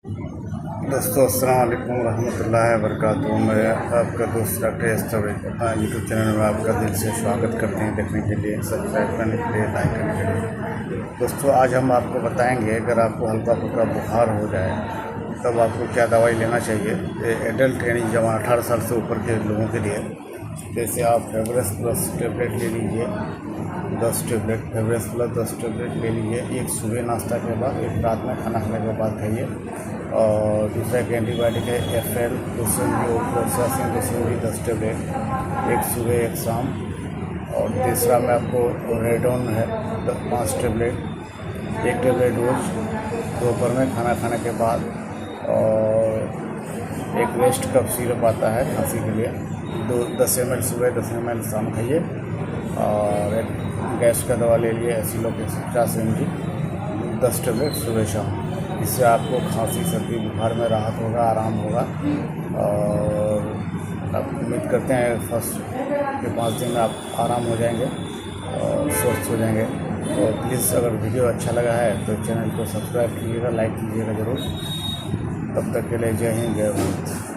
दोस्तों अस्सलाम वालेकुम रहमतुल्लाहि व बरकातुहू। मैं आपका दोस्त डॉक्टर एस्टर यूट्यूब चैनल में आपका दिल से स्वागत करते हैं। देखने के लिए, सब्सक्राइब करने के लिए, लाइक करने के लिए। दोस्तों आज हम आपको बताएंगे अगर आपको हल्का फुल्का बुखार हो जाए तब आपको क्या दवाई लेना चाहिए। ये एडल्ट यानी जवान 18 साल से ऊपर के लोगों के लिए, जैसे आप फेवरेस प्लस टेबलेट ले लीजिए 10 टेबलेट, फेवरेस प्लस 10 टेबलेट ले लीजिए। एक सुबह नाश्ता के बाद, एक रात में खाना खाने के बाद खाइए। और दूसरा एक एंटीबायोटिक है FL फ्लोक्सासिन 10 टेबलेट, एक सुबह एक शाम। और तीसरा में आपको रेडोन है 5 टेबलेट, एक टेबलेट रोज़ दोपहर में खाना खाने के बाद। और एक रेस्ट कफ सिरप आता है खांसी के लिए, 10 ml सुबह 10 ml शाम खाइए। और एक गैस का दवा ले लिए एसिलोपेक्स 50 mg 10 टेबलेट सुबह शाम। इससे आपको खांसी सर्दी बुखार में राहत होगा, आराम होगा। और आप उम्मीद करते हैं फर्स्ट के 5 दिन में आप आराम हो जाएंगे और स्वस्थ हो जाएंगे। तो प्लीज़ अगर वीडियो अच्छा लगा है तो चैनल को सब्सक्राइब कीजिएगा, लाइक कीजिएगा ज़रूर। तब तक के लिए जय हिंद, जय भारत।